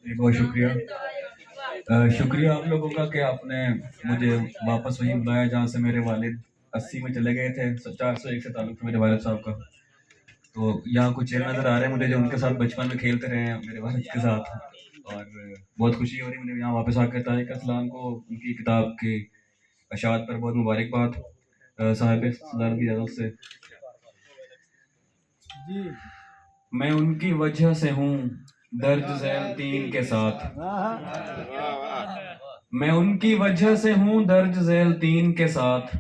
जी, बहुत शुक्रिया। शुक्रिया आप लोगों का कि आपने मुझे वापस वहीं बुलाया जहाँ से मेरे वालिद 80 में चले गए थे। 401 से ताल्लुक़ था मेरे वालिद साहब का। तो यहाँ कुछ चेहरे नज़र आ रहे हैं मुझे जो उनके साथ बचपन में खेलते रहे हैं मेरे वालिद के साथ। और बहुत खुशी हो रही है मुझे यहाँ वापस आकर तारिक असलान को उनकी किताब की अशात पर बहुत मुबारकबाद साहिब सदारत की इजाज़त से। मैं उनकी वजह से हूँ दर्ज झेल तीन के साथ। मैं उनकी वजह से हूँ दर्ज झेल तीन के साथ,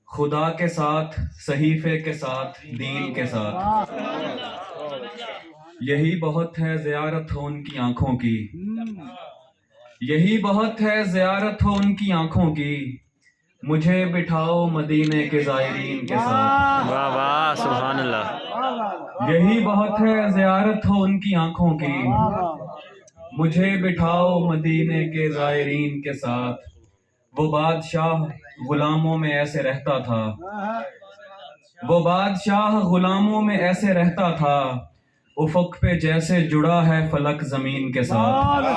खुदा के साथ, सहीफे के साथ, दीन के साथ। यही बहुत है ज़ियारत हो उनकी आंखों की, यही बहुत है ज़ियारत हो उनकी आंखों की। मुझे बिठाओ मदीने के ज़ायरीन के साथ। वाह वाह सुभान अल्लाह। यही बहुत है ज़ियारत हो उनकी आंखों की। मुझे बिठाओ मदीने के ज़ायरीन के साथ। वो बादशाह गुलामों में ऐसे रहता था, वो बादशाह गुलामों में ऐसे रहता था। उफक पे जैसे जुड़ा है फलक जमीन के साथ।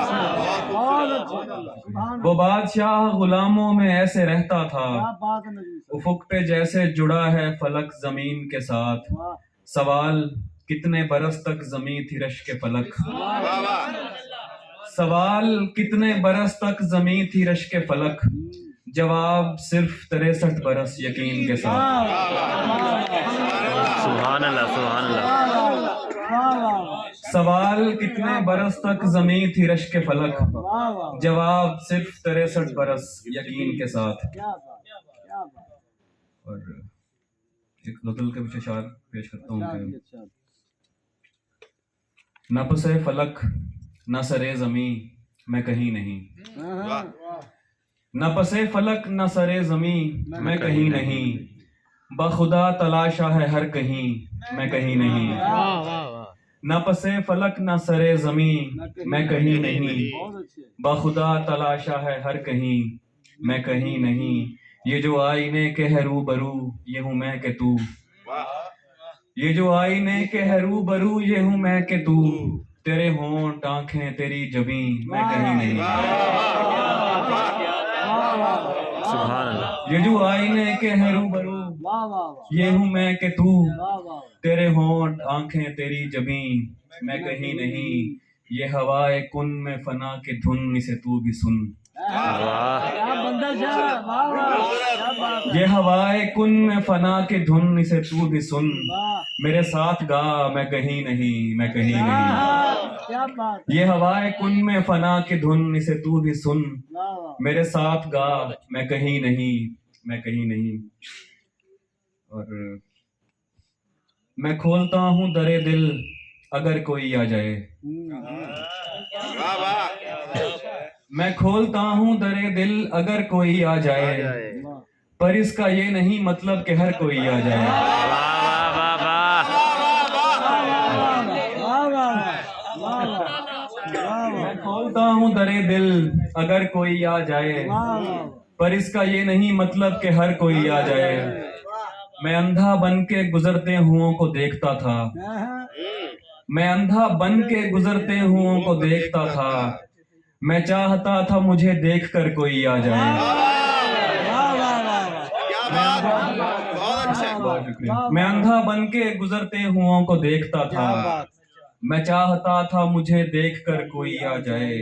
वो बादशाह गुलामों में ऐसे रहता था, उफक पे जैसे जुड़ा है फलक जमीन के साथ। सवाल कितने बरस तक जमी थी रश के फलक, सवाल कितने बरस तक जमी थी रश के फलक। जवाब सिर्फ 63 बरस यकीन के साथ। सुभान अल्लाह सुभान अल्लाह। सवाल कितने बरस तक जमी थी रश के फलक। जवाब सिर्फ 63 बरस यकीन के साथ। और एक नज़ल के पीछे शार पेश करता हूँ। न पसे फलक न सरे जमी मैं कहीं नहीं, न पसे फलक न सरे जमी मैं कहीं नहीं। बखुदा तलाशा है हर कहीं मैं कहीं नहीं। न पसे फलक न सरे जमी मैं कहीं नहीं। बखुदा तलाशा है हर कहीं मैं कहीं नहीं। ये जो आईने के है रूबरू ये हूँ मैं के तू, ये जो आईने के है रूबरू ये हूँ मैं के तू। तेरे होंठ आंखें तेरी जबी मैं कहीं नहीं। सुभान अल्लाह। ये जो आईने के है रूबरू ये हूँ मैं के तू। तेरे होंठ आंखें तेरी जबी मैं कहीं नहीं। ये हवाए कुन में फना के धुन इसे तू भी सुन। ये हवाए कुन में फना के धुन इसे तू भी सुन। मेरे साथ गा मैं कहीं नहीं मैं कहीं नहीं। ये हवाए कुन में फना के धुन इसे तू भी सुन। मेरे साथ गा मैं कहीं नहीं मैं कहीं नहीं। और मैं खोलता हूँ दरे दिल अगर कोई आ जाए, मैं खोलता हूँ दरे दिल अगर कोई आ जाए। पर इसका ये नहीं मतलब कि हर कोई आ जाए। मैं खोलता हूँ दरे दिल अगर कोई आ जाए, पर इसका ये नहीं मतलब कि हर कोई आ जाए। मैं अंधा बन के गुजरते हुओं को देखता था, मैं अंधा बन के गुजरते हुओं को देखता था। मैं चाहता था मुझे देखकर कोई आ जाए। मैं अंधा बन के गुजरते हुओं को देखता था। मैं चाहता था मुझे देखकर कोई आ जाए।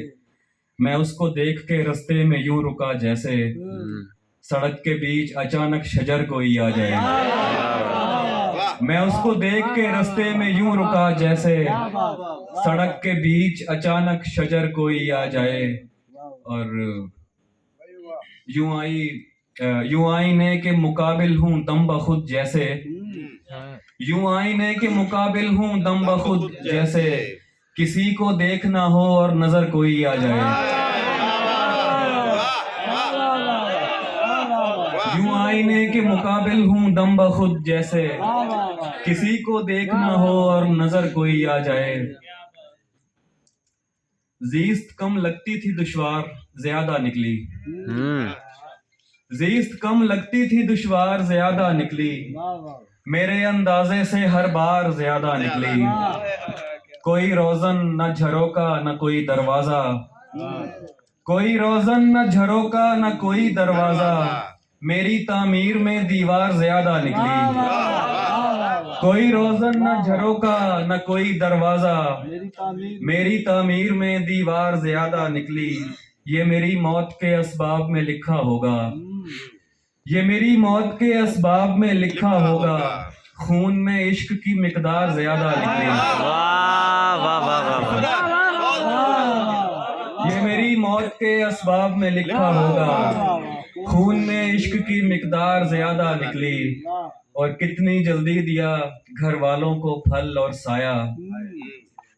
मैं उसको देख के रास्ते में यूं रुका जैसे सड़क के बीच अचानक शजर कोई आ जाए। मैं उसको देख के रास्ते में यूं रुका जैसे सड़क के बीच अचानक शजर कोई आ जाए। और यूं आईने के मुकाबिल हूँ दम बखुद जैसे, यूं आईने के मुकाबिल हूँ दम बखुद जैसे। किसी को देखना हो और नजर कोई आ जाए। यूं आईने के मुकाबिल हूँ दम बखुद जैसे। किसी को देखना हो और नजर कोई आ जाए। जीस्त कम लगती थी दुश्वार ज्यादा निकली, जीस्त कम लगती थी दुश्वार ज्यादा निकली। मेरे अंदाजे से हर बार ज्यादा निकली। कोई रोजन न झरोका न कोई दरवाजा, कोई रोजन न झरोका न कोई दरवाजा, मेरी तामीर में दीवार ज्यादा निकली। कोई रोजन न झरोका न कोई दरवाजा, मेरी तामीर में दीवार ज्यादा निकली। ये मेरी मौत के असबाब में लिखा होगा, ये मेरी मौत के असबाब में लिखा होगा, खून में इश्क की मिकदार ज्यादा निकली। वाह वाह वाह वाह। ये मेरी मौत के असबाब में लिखा होगा, खून में इश्क की मिकदार ज्यादा निकली। और कितनी जल्दी दिया घर वालों को फल और साया,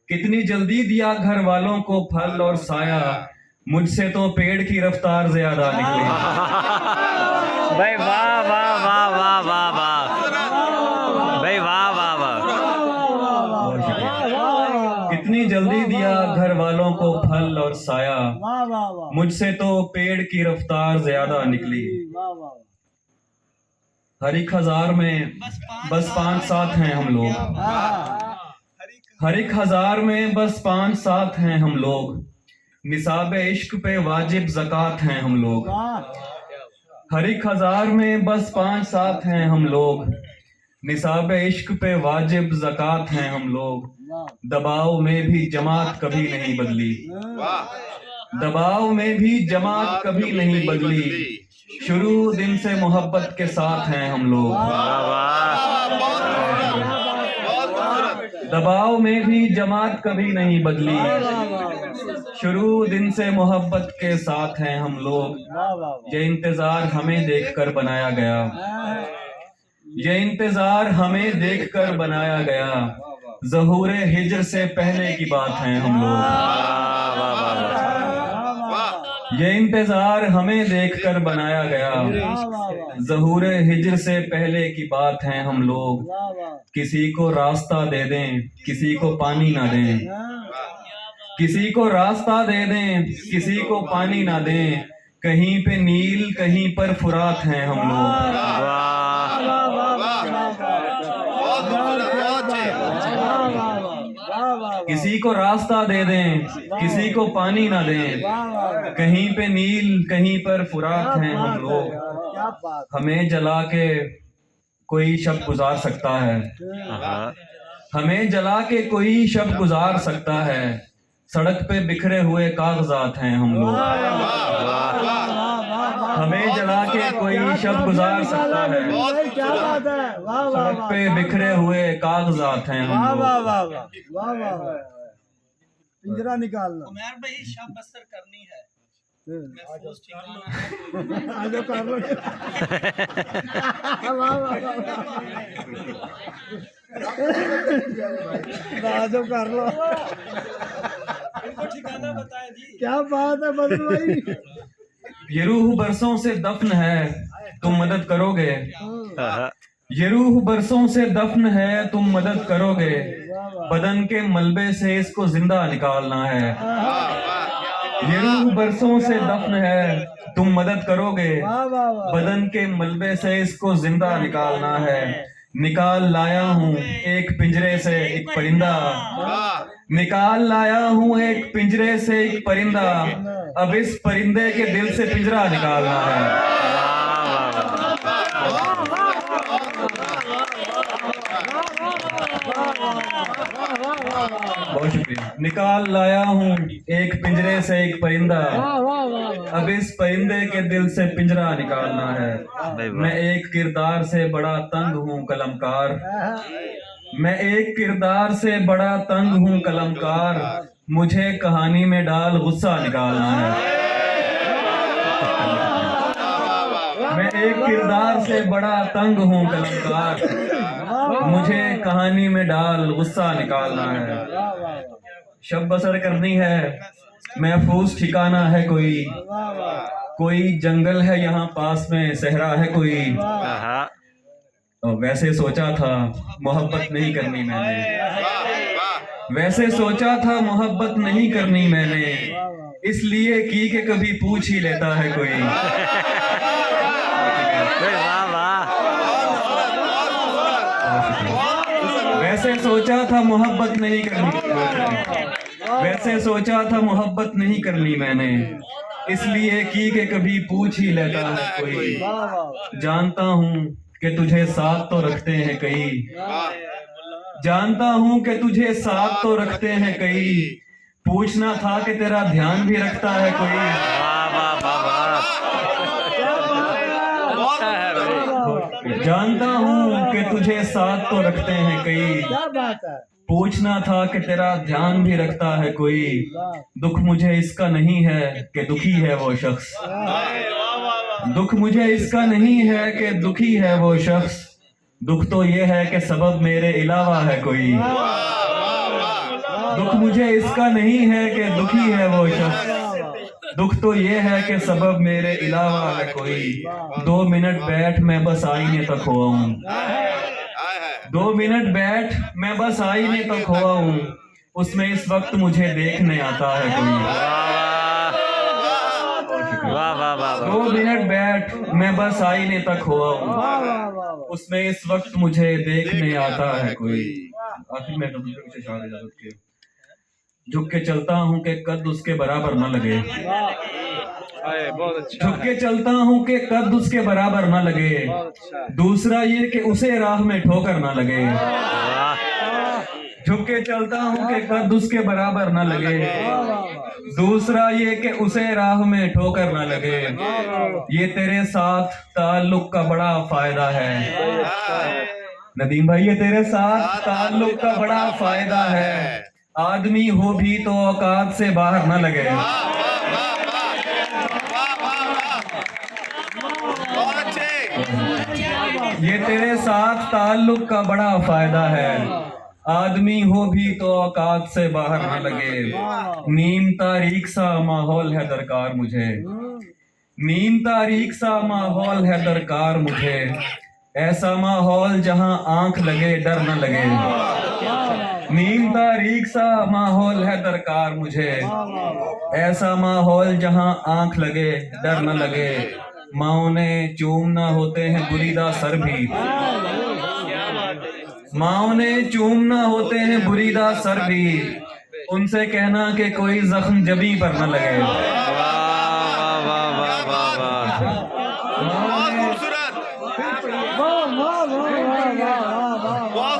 कितनी जल्दी दिया घर वालों को फल और साया, मुझसे तो पेड़ की रफ्तार ज्यादा निकली। भाई वाह वाह वाह वाह वाह वाह भाई वाह वाह वाह। कितनी जल्दी दिया घर वालों को फल और साया, मुझसे तो पेड़ की रफ्तार ज्यादा निकली। हर एक हजार में बस 5-7 हैं हम लोग, हर एक हजार में बस 5-7 हैं हम लोग, निसाब इश्क पे वाजिब ज़कात हैं हम लोग। हर एक हजार में बस 5-7 हैं हम लोग, निसाब इश्क पे वाजिब ज़कात हैं हम लोग। दबाव में भी जमात कभी नहीं बदली, दबाव में भी जमात कभी नहीं बदली, शुरू दिन से मोहब्बत के साथ हैं हम लोग। दबाव में भी जमात कभी नहीं बदली, शुरू दिन से मोहब्बत के साथ हैं हम लोग। ये इंतजार हमें देखकर बनाया गया, ये इंतजार हमें देखकर बनाया गया, ज़हूरे हिज्र से पहले की बात है हम लोग। ये इंतजार हमें देखकर बनाया गया, ज़हूरे हिज्र से पहले की बात है हम लोग। किसी को रास्ता दे दें, किसी को पानी ना दें, किसी को रास्ता दे दें, किसी को पानी ना दें, कहीं पे नील कहीं पर फुरात हैं हम लोग। किसी को रास्ता दे दें, किसी को पानी ना दें, कहीं पे नील कहीं पर फुरात हैं हम लोग। हमें जला के कोई शब गुजार सकता है, हमें जला के कोई शब गुजार सकता है, सड़क पे बिखरे हुए कागजात हैं हम लोग। हमें जला के कोई शब गुजार सकता है, सड़क पे बिखरे हुए कागजात हैं हम लोग। पिंजरा निकालना उमर भाई शब बसर करनी है। महफूज आजो कर लो। आजो कर लो। इनको ठिकाना बताए जी। क्या बात है बदल भाई। ये रूह बरसों से दफन है, तुम मदद करोगे। ये रूह बरसों से दफन है, तुम मदद करोगे, बदन के मलबे से इसको जिंदा निकालना है। ये रूह बरसों से दफन है, तुम मदद करोगे, बदन के मलबे से इसको जिंदा निकालना है। निकाल लाया हूँ एक पिंजरे से एक परिंदा, निकाल लाया हूँ एक पिंजरे से एक परिंदा, अब इस परिंदे के दिल से पिंजरा निकालना है। बहुत शुक्रिया। निकाल लाया हूँ एक पिंजरे से एक परिंदा, अब इस परिंदे के दिल से पिंजरा निकालना है। मैं एक किरदार से बड़ा तंग हूँ कलमकार, मैं एक किरदार से बड़ा तंग हूँ कलमकार, मुझे कहानी में डाल गुस्सा निकालना है। मैं एक किरदार से बड़ा तंग हूँ कलमकार, मुझे कहानी में डाल गुस्सा निकालना है। शब बसर करनी है, महफूज ठिकाना है कोई, कोई जंगल है यहाँ पास में, सहरा है कोई। तो वैसे सोचा था मोहब्बत नहीं करनी मैंने, वैसे सोचा था मोहब्बत नहीं करनी मैंने, इसलिए की के कभी पूछ ही लेता है कोई। वैसे सोचा था मोहब्बत नहीं करनी, वैसे सोचा था मोहब्बत नहीं करनी मैंने, इसलिए की कि कभी पूछ ही लेता है कोई। जानता हूँ कि तुझे साथ तो रखते हैं कई, जानता हूँ कि तुझे साथ तो रखते हैं कई, पूछना था कि तेरा ध्यान भी रखता है कोई। वाह वाह वाह वाह, अच्छा है भाई। जानता हूँ कि तुझे साथ तो रखते हैं कई, क्या बात है। पूछना था कि तेरा ध्यान भी रखता है कोई। दुख मुझे इसका नहीं है कि दुखी है वो शख्स, दुख मुझे इसका नहीं है कि दुखी है वो शख्स, दुख तो ये है कि सबब मेरे अलावा है कोई। दुख मुझे इसका नहीं है कि दुखी है वो शख्स, दुख तो ये है कि सबब मेरे अलावा है कोई। 2 मिनट बैठ मैं बस आईने तक हुआ हूँ, 2 मिनट बैठ मैं बस आईने तक हुआ हूँ, उसमें इस वक्त मुझे देखने आता है कोई। वाह वाह वाह वाह। 2 मिनट बैठ मैं बस आईने तक हुआ हूँ, उसमें इस वक्त मुझे देखने आता है कोई। आखिर में तो दूसरे कुछ इशारे इजाजत के, झुक के चलता हूँ कि कद उसके बराबर न लगे, झुक के चलता हूँ कि कद उसके बराबर न लगे, दूसरा ये कि उसे राह में ठोकर न लगे। झुक के चलता हूँ कि कद उसके बराबर न लगे, दूसरा ये कि उसे राह में ठोकर न लगे। ये तेरे साथ ताल्लुक का बड़ा फायदा है नदीम भाई, ये तेरे साथ ताल्लुक का बड़ा फायदा है, आदमी हो भी तो औकात से बाहर न लगे। ये तेरे साथ ताल्लुक का बड़ा फायदा है, आदमी हो भी तो औकात से बाहर न लगे। नीम तारीख सा माहौल है दरकार मुझे, नीम तारीख सा माहौल है दरकार मुझे, ऐसा माहौल जहां आंख लगे डर न लगे। नीम तारीख सा माहौल है दरकार मुझे, ऐसा माहौल जहां आंख लगे डर न लगे। माओ ने चूमना होते हैं बुरीदा सर भी, माओ ने चूमना होते हैं बुरीदा सर भी, उनसे कहना कि कोई जख्म जबी पर न लगे।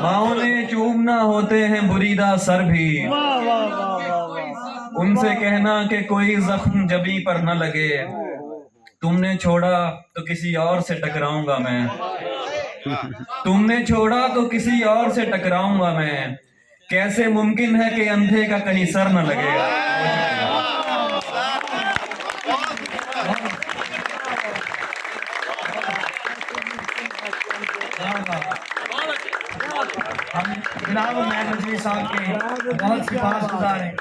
माओ ने चूमना होते हैं बुरीदा सर भी, उनसे कहना कि कोई जख्म जबी पर न लगे। तुमने छोड़ा तो किसी और से टकराऊंगा मैं, तुमने छोड़ा तो किसी और से टकराऊंगा मैं, कैसे मुमकिन है कि अंधे का कहीं सर न लगेगा। हम जनाब मैं नजरी साहब के बहुत शुक्रगुजार हैं।